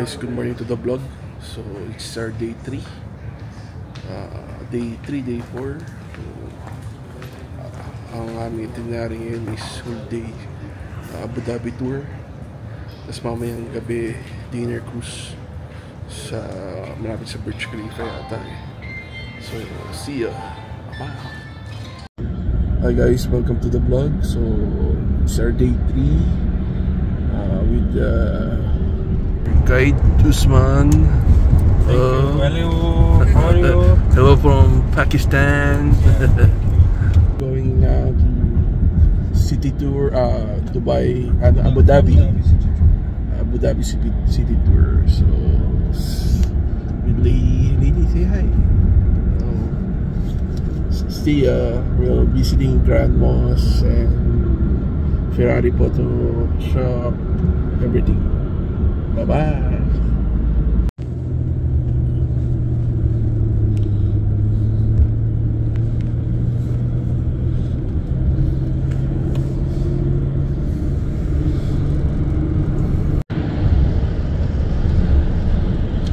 guys, good morning to the vlog. So it's our day 3, day 3, day 4. So, ang aming itinerary ngayon is whole day Abu Dhabi tour. Tapos mamayang gabi dinner cruise sa malapit sa Burj Khalifa yata eh. So see ya. Bye. Hi guys, welcome to the vlog. So it's our day 3 with guide Usman. Hello, how are you? Hello from Pakistan. Going now to city tour, Dubai and Abu Dhabi. Abu Dhabi city tour. So with lady, say hi. See, we're visiting Grand Mosque and Ferrari photo shop, everything. Bye-bye.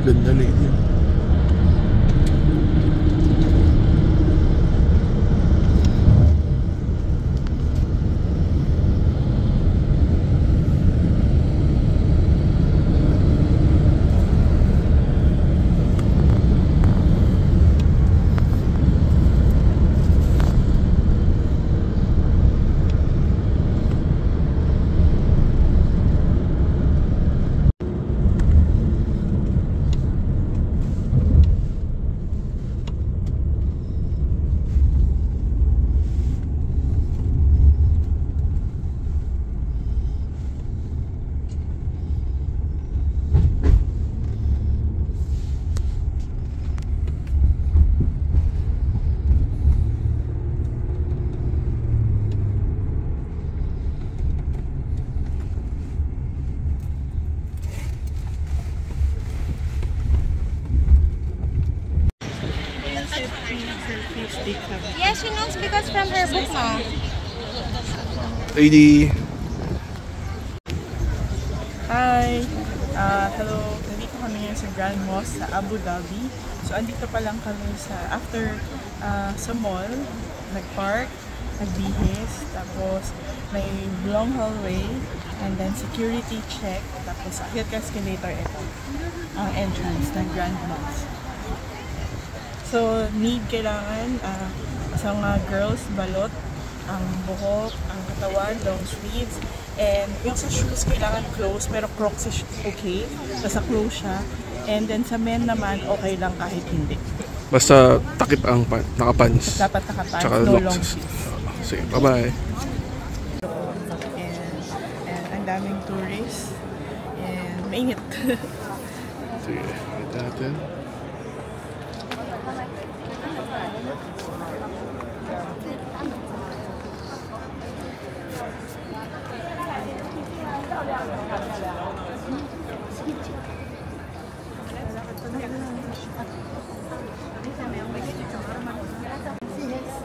Ganda na yun. Yeah, she knows because from her book, no? Lady. Hi! Hello! Nandito kami ngayon sa Grand Mosque sa Abu Dhabi. So, andito pa lang kami after sa mall, nag-park, nagbihis, tapos may long hallway, and then security check, tapos akyat ka escalator, ito ang entrance ng Grand Mosque. So, kailangan sa mga girls, balot, ang buhok, ang katawan, long sleeves, and yung sa shoes, kailangan close, pero Crocs is okay, basta close siya. And then sa men naman, okay lang kahit hindi. Basta takip ang nakapants. Dapat nakapants, tsaka no locks. long sleeves. Sige, bye-bye. And ang daming tourists, and mainit. Sige, ito natin.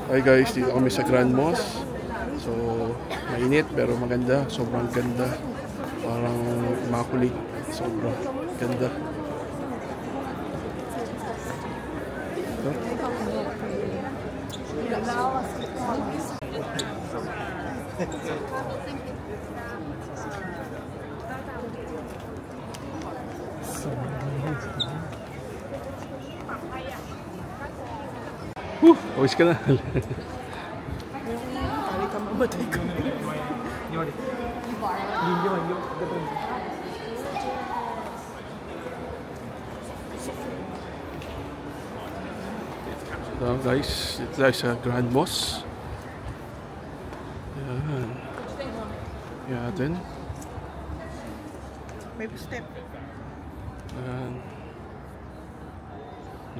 Hi guys, dito kami sa Grand Mosque. So, mainit pero maganda. Sobrang ganda. Parang immaculate. Sobrang ganda. Ito. Awis ka na. Pali ka mamatay ko. So guys, ito tayo sa Grand Mosque. Yan. Yan natin. May step. Yan.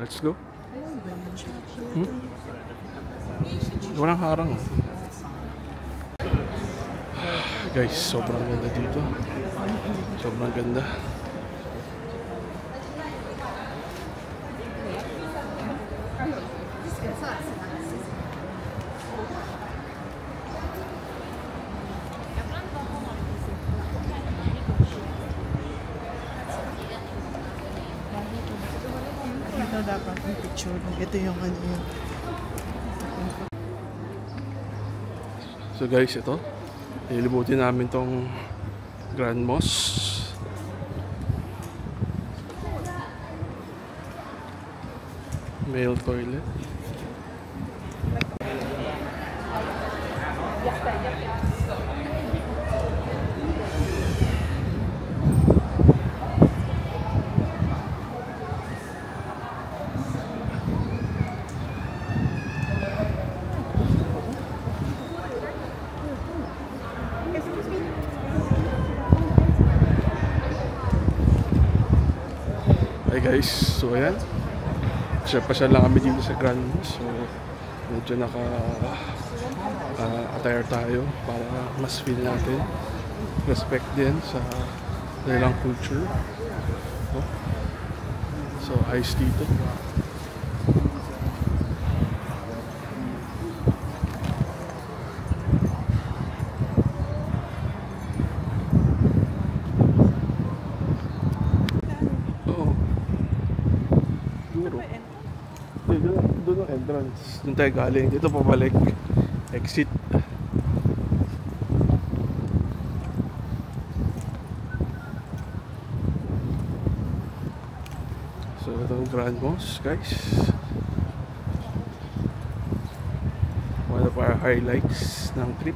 Let's go. Walang harang. Guys, sobrang ganda dito. Sobrang ganda. picture. Ito yung ano yun. So guys, ito. Nilibutin namin tong Grand Mosque. Male toilet. Hi guys, so ayan. Pasyal lang kami dito sa Grand Mosque. So medyo attire tayo para mas feel natin respect din sa nilang culture. So ayos dito. Doon ang entrance. Doon tayo galing. Dito pabalik. Exit. So ito ang Grand Mosque, guys. One of our highlights ng trip.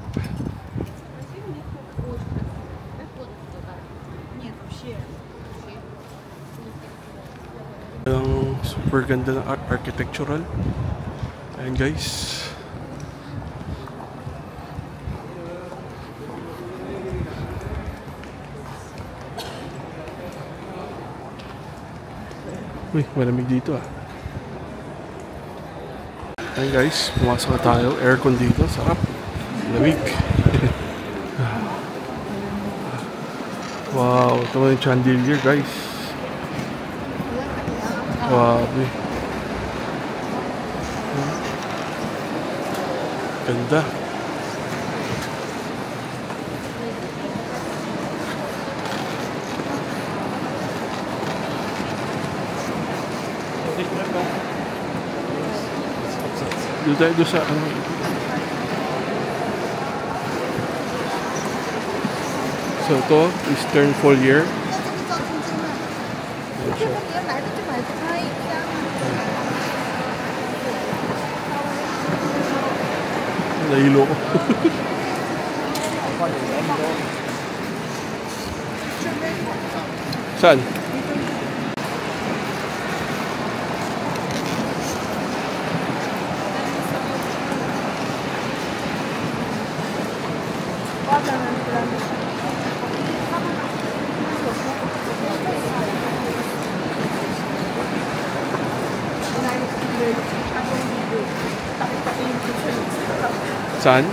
Ang super ganda ng architectural. Ayan guys. Uy, malamig dito ah. Ayan guys, pumasok na tayo. Aircon dito, sarap. Lamig. Wow, ito yung chandelier guys. Grabe. Ganda. Doon tayo doon sa ano. So ito, Eastern Foliar. Nahilo ko. Saan? Saan?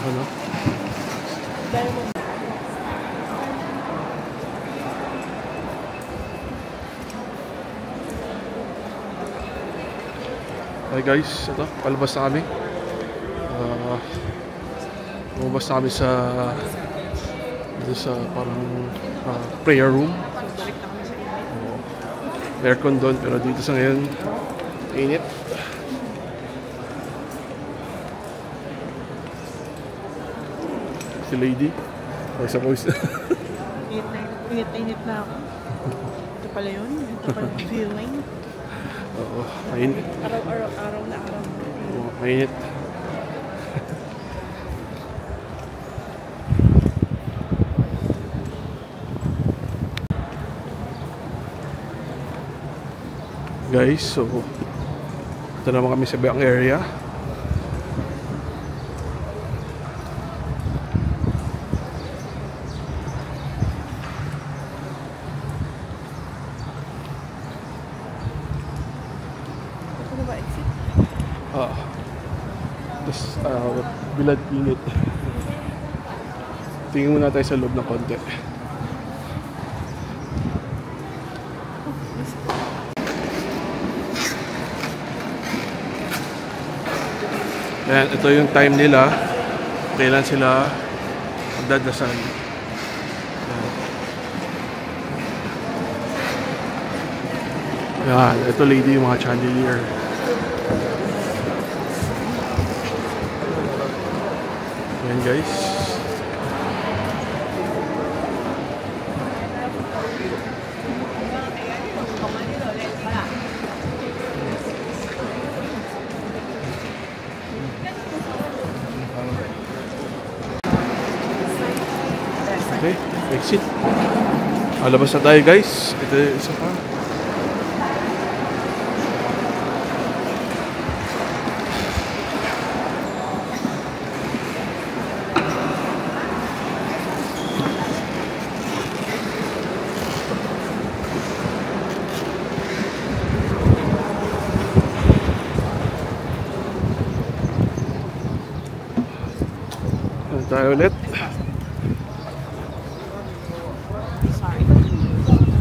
Ano? Hi guys, ito, palabas na kami. Lumabas na kami sa parang prayer room. Aircon doon, pero dito sa ngayon init. Si lady sa voice. Init na ako. Ito pala yun. Ito pala yung feeling. Oo, mainit. Araw na araw. Oo, mainit. Guys, so ito naman kami sa Bayang area. Blood init. Tingin muna tayo sa loob ng konti. Ayan, ito yung time nila. Kailan sila magdadasal. Ayan, ito lady yung mga chandelier. Ayan guys. Okay, exit. Labas na tayo guys. Ito yung isa pa. Tayo ulit.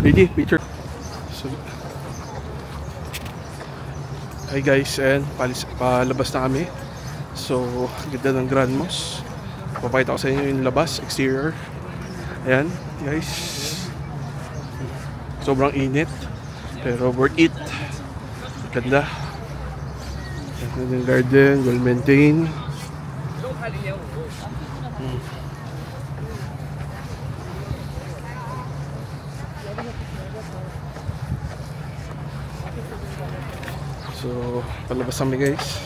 Lady, picture. So, hi guys, and palabas na kami. So, ganda ng Grand Mosque. Papakita ko sa inyo yung labas, exterior. Ayan, guys. Sobrang init, pero worth it. Ganda. Ganda ng garden, well maintained. So, palabas kami guys.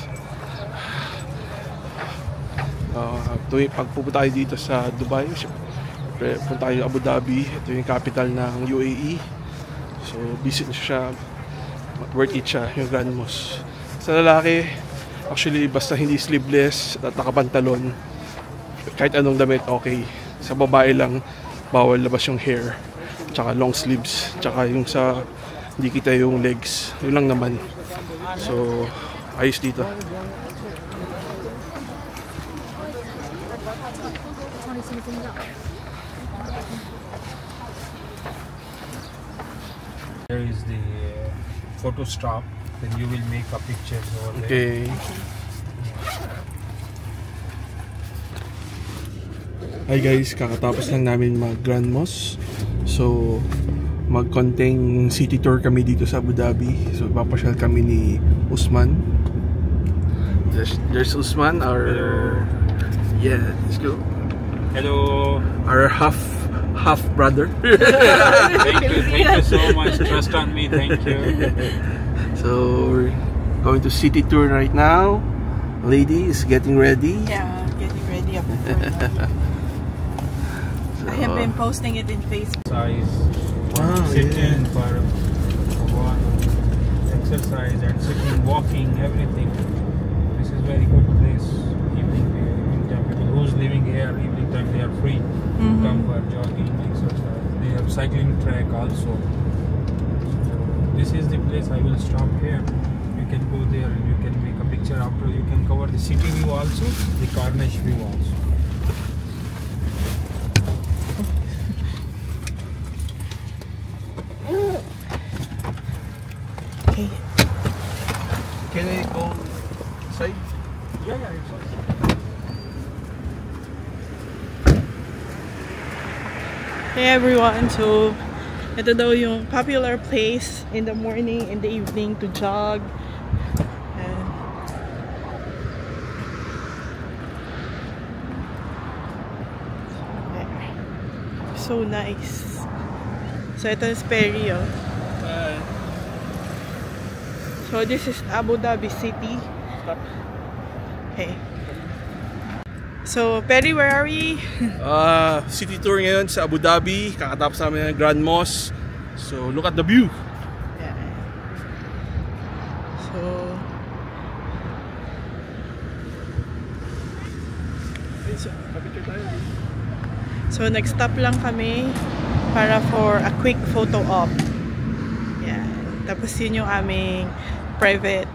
Pag pupunta tayo dito sa Dubai, punta tayo Abu Dhabi. Ito yung capital ng UAE. So, visit siya. Worth it siya, yung Grand Mosque. Sa lalaki, actually, basta hindi sleeveless at nakapantalon, kahit anong damit, okay. Sa babae lang, bawal labas yung hair, tsaka long sleeves, tsaka yung sa hindi kita yung legs. Yun lang naman. So, ayos dito. There is the photo stop, then you will make a picture over there. Okay. Hi guys, kakatapos lang namin mag Grand Mosque. So, mag-contain city tour kami dito sa Abu Dhabi. So, papasyal kami ni Usman. There's Usman, our... Yeah, let's go. Hello. Our half brother. Thank you so much. Trust on me. Thank you. So, we're going to city tour right now. Lady is getting ready. Yeah, getting ready up the So, I have been posting it in Facebook. Size. Wow, Sitting for one exercise and sitting, walking, everything. This is very good place. Evening time, people who's living here, evening time they are free. Come for jogging, exercise. They have cycling track also. So this is the place I will stop here. You can go there and you can make a picture after. You can cover the city view also, the Corniche view also. Okay. can I go inside? Yeah, it's okay. Hey everyone, so ito daw yung popular place in the morning and the evening to jog. And so nice. So ito yung Sperry, oh. So this is Abu Dhabi City. Okay. So, Perry, where are we? City tour ngayon sa Abu Dhabi. Kakatapos namin ng Grand Mosque. So, look at the view. Yeah. So next stop lang kami para for a quick photo op. Yeah. Tapos yun yung aming private,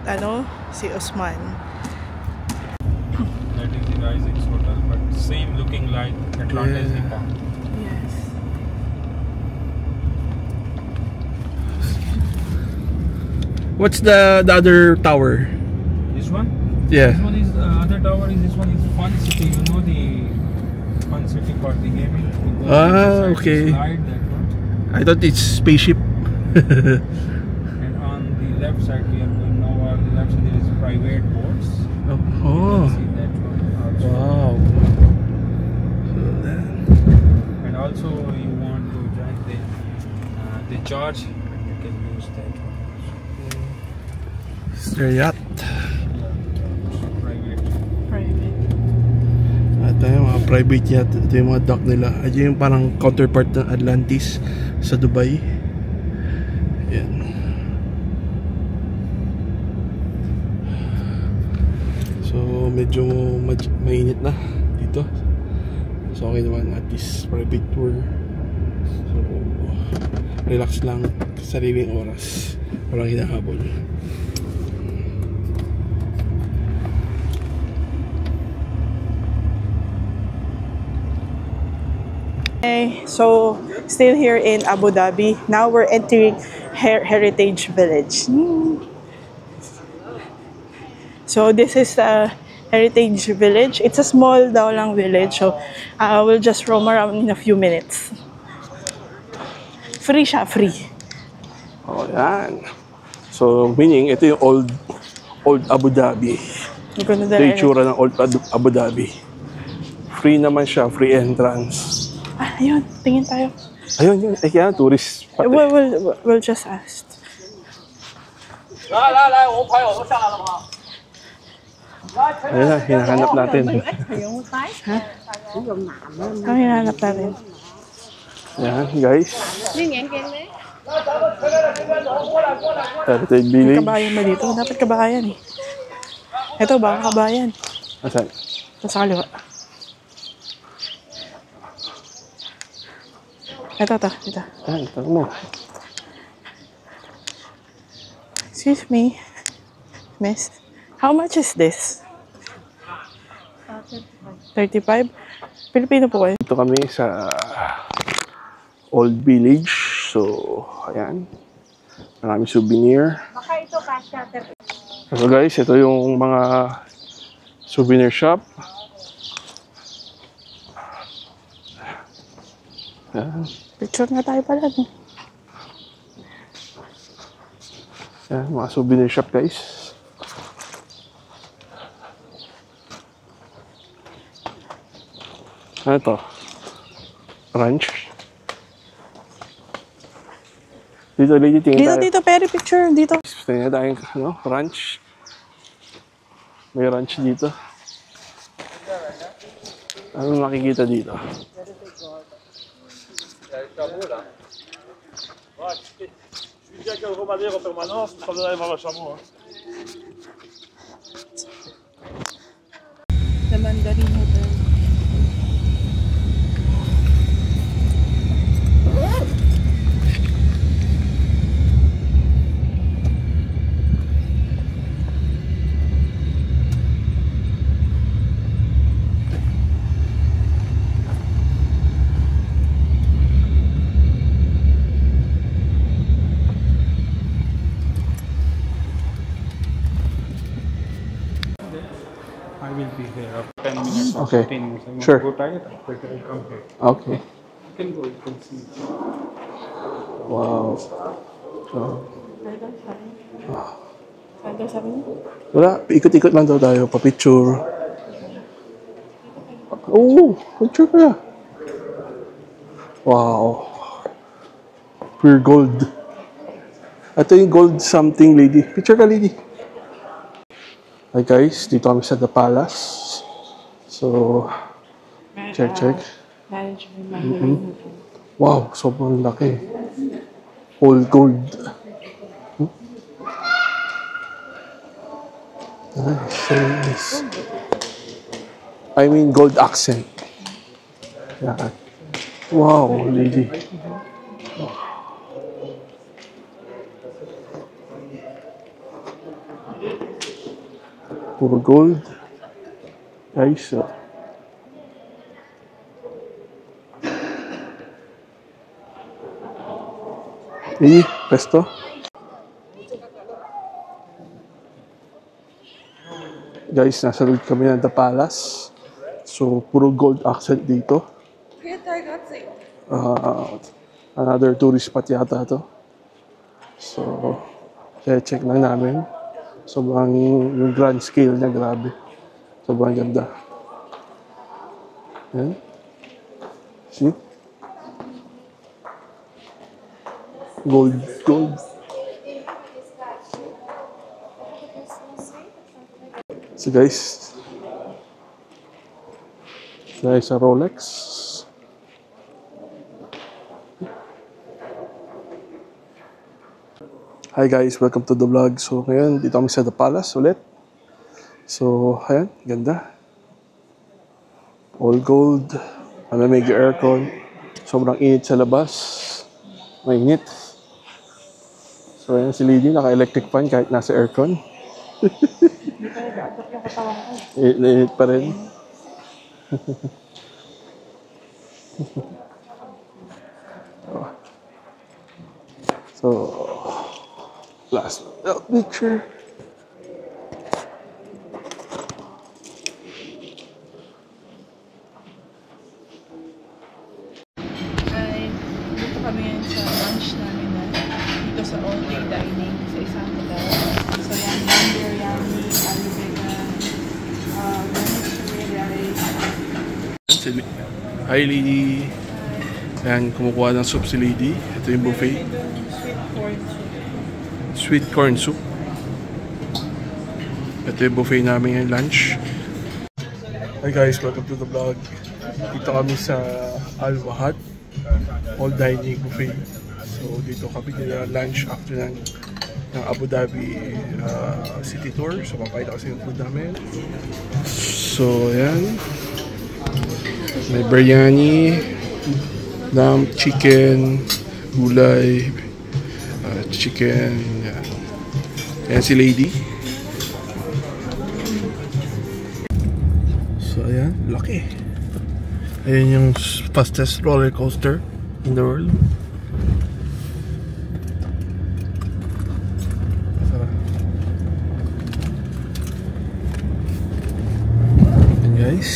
si Usman. That is the rising like Atlantis Nippon. Yes. What's the other tower? This one? Yeah. This one is other tower is this one is Fun City. You know the Fun City part, the gaming. You go inside, Okay. Slide, that one. I thought it's spaceship. And on the left side we are going now. On the left side there is private boats. You Oh. can see that one also. Wow. And also you want to join the charge, you can use that one also. Sir Yacht. Private. Private. At yung mga private yacht. Ito yung mga dock nila. Ito yung parang counterpart ng Atlantis sa Dubai. Yan. So medyo mainit na dito. So okay naman, at least private tour. So relax lang, sariling oras, walang hinahabol. Okay, so still here in Abu Dhabi. Now we're entering Heritage Village. So this is Heritage Village. It's a small daw lang village. So we'll just roam around in a few minutes. Free siya, free. Oh, yan. So meaning ito yung old Abu Dhabi. Ang ganda Ito yung talaga. itsura ng old Abu Dhabi. Free naman siya, free entrance. Ah, ayun, tingin tayo. Ayun, yun. Eh, kaya tourist pati. We'll just ask. Ayun na, hinahanap natin. Ang hinahanap natin. Yan, guys. Heritage Village. Kabayan ba dito? Dapat kabayan eh. Ito, baka kabayan. Asan? Ito sa kaliwa. Ito. Yan, tara mo. Excuse me, miss. How much is this? 35. Pilipino po kayo? Dito kami sa Old Village. So, ayan. Maraming souvenir. So guys, ito yung mga souvenir shop. Ayan. Picture nga tayo pala. No? Ayan, mga souvenir shop guys. Ano ito? Ranch. Dito, lady, tingin tayo. Dito, Perry, picture. Dito. Tingnan tayong ranch. May ranch dito. Ano makikita dito? The Mandarin Hotel. I will be here after 10 minutes or Okay. 15 minutes. I want Sure. to go tired, after I come here. Okay. You can go, you can see. Wow. So, Ano sabi niyo? wala, ikot-ikot lang daw tayo, pa-picture. Oo, picture ka. Wow. Pure gold. Ito yung gold something, lady. Picture ka, lady. Hi guys, dito kami sa The Palace. So, check. Management. Wow, sobrang laki. All gold. Nice, very nice. I mean gold accent. Yeah. Wow, lady. Puro gold. Guys, Pesto. Guys, nasa road kami ng The Palace. So, puro gold accent dito. Another tourist spot yata to. So, check lang namin. Sobrang yung grand scale niya, grabe. Sobrang ganda. Yan. See? Gold. So guys, sa Rolex. Hi guys, welcome to the vlog. So ngayon, dito kami sa The Palace ulit. So, ayan, ganda. All gold. May aircon. Sobrang init sa labas. Mainit. So ayan si Lady, naka-electric fan kahit nasa aircon. Init pa rin. So, last picture. Ay, dito kami ngayon sa lunch namin na dito sa all-day dining sa isang hotel. So yan, biryani, alu vegan, vermicelli rice. Hi Lady. Ayan, kumukuha ng soup si Lady. Ito yung buffet. Sweet corn soup. Ito yung buffet namin yung lunch. Hi guys, welcome to the vlog. Dito kami sa Al Wahad all dining buffet. So dito kami nila lunch after ng Abu Dhabi city tour. So papakita kasi yung food namin. So ayan. May biryani, lamb, chicken, gulay, chicken. Ayan si Lady. So ayan, laki. Ayan yung fastest roller coaster in the world. Ayan guys.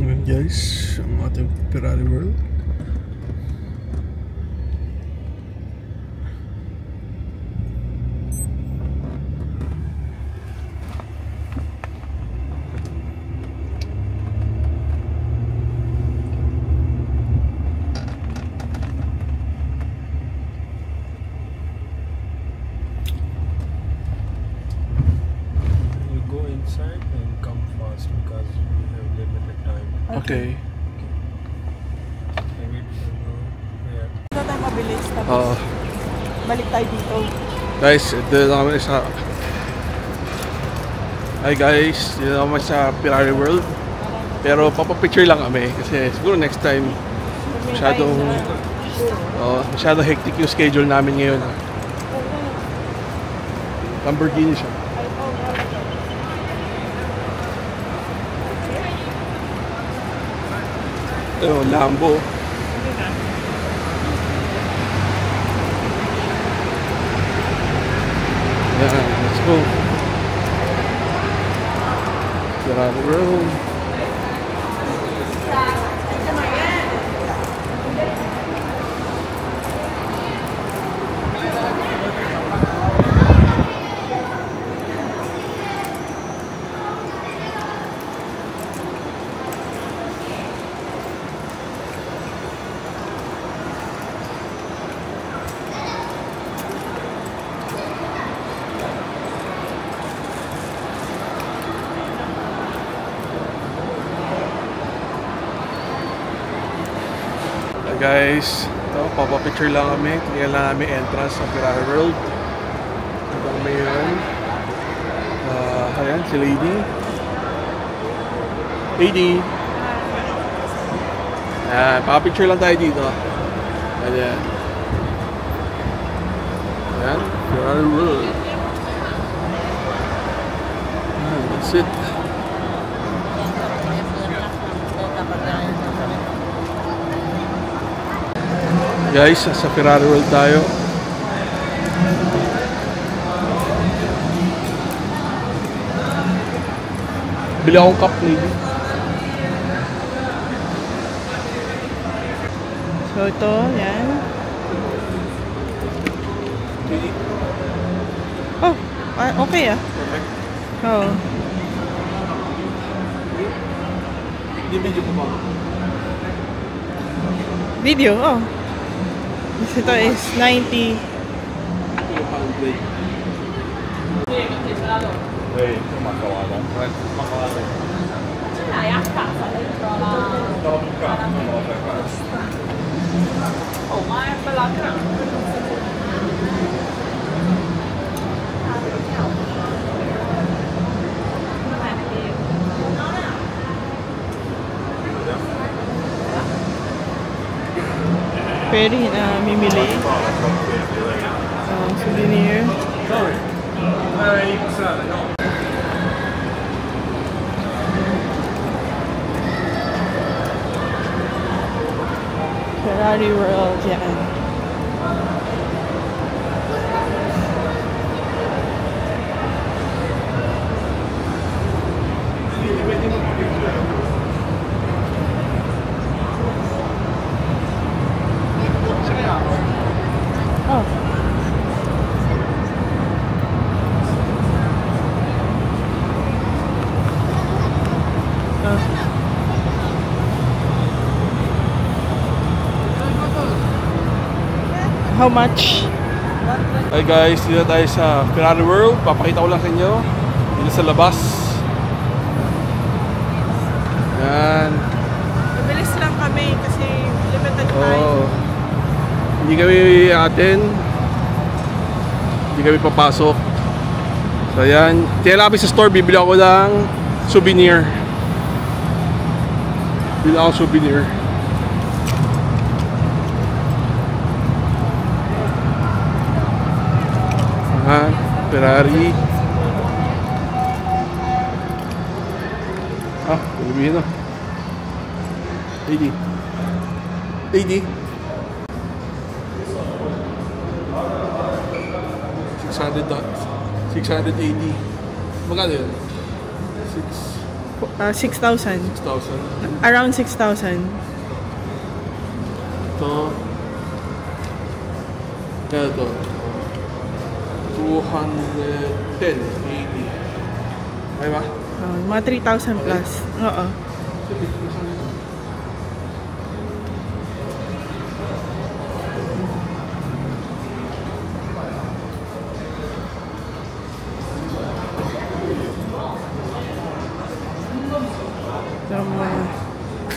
Ayan guys, ang ating Ferrari World. We'll go inside and come fast because we have limited time. Okay. Maybe we'll go there. Ito tayo mabilis, tapos balik tayo dito. Guys, ito na kami sa... Hi guys, dito na kami sa Ferrari World. Pero papapicture lang kami kasi siguro next time masyadong hectic yung schedule namin ngayon. Lamborghini siya. Ito, Lambo. Yan, let's go. Ferrari World. Guys, ito, papapicture lang kami. Tingnan lang namin entrance sa Ferrari World. Ito kami yun. Ayan, si Lady. AD. Paka-picture lang tayo dito. Ayan. Ayan. Ferrari World. That's it. Guys, sa Ferrari World tayo. Bili akong cup, lady. So ito, yan. Oh, okay ah. Perfect. Oo. Hindi medyo pa ba? Video, oh. Ito is 90. Wait, makawalan. Makawalan. Pwede na mimili. Souvenir. Ferrari World, yan. Oh. How much? Hi guys, dito tayo sa Ferrari World. Papakita ko lang sa inyo. Dito sa labas. Yan. Mabilis lang kami kasi limited time. Oh. Hindi kami atin. Hindi kami papasok. So yan. Tiyala kami sa store. Bibili ako ng souvenir. Bibili ako ng souvenir. Ferrari. Pilipino. Lady. Lady. 680. Magkano yun? 6,000. 6,000. Around 6,000. Ito. Kaya ito. 210. 80. Okay ba? Mga 3,000 plus. Oo.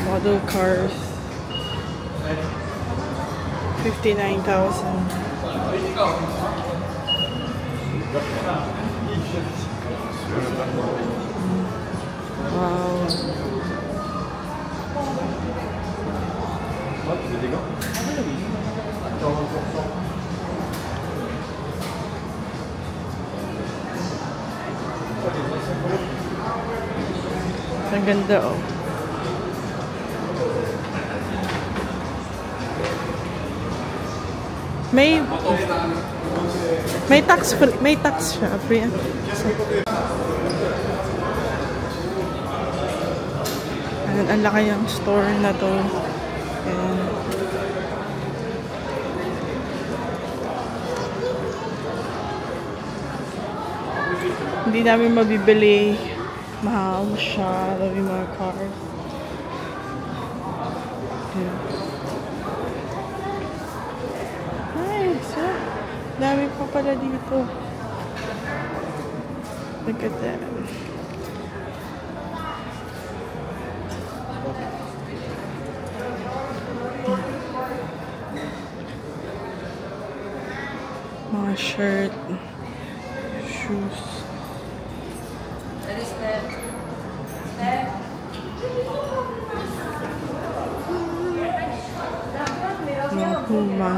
Model cars. 59,000. Wow. Ang ganda oh. May tax free, may tax siya free. Ayan, ang laki yung store na to. Ayan. Hindi namin mabibili. Mahal siya. Love yung mga cars. Ayan. Dami pa pala dito. Look at that. Mga shirt, shoes. ha.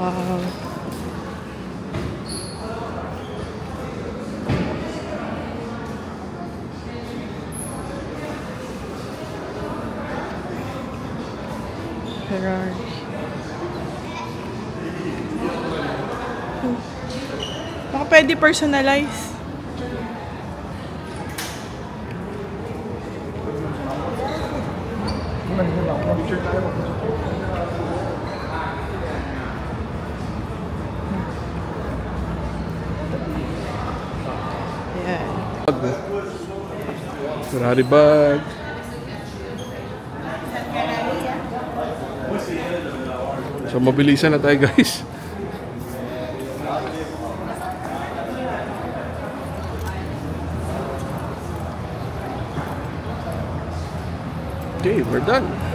Wow. Ferrari. Baka pwede personalize. Yan. Ferrari bag. So mabilisan na tayo guys. Okay, we're done.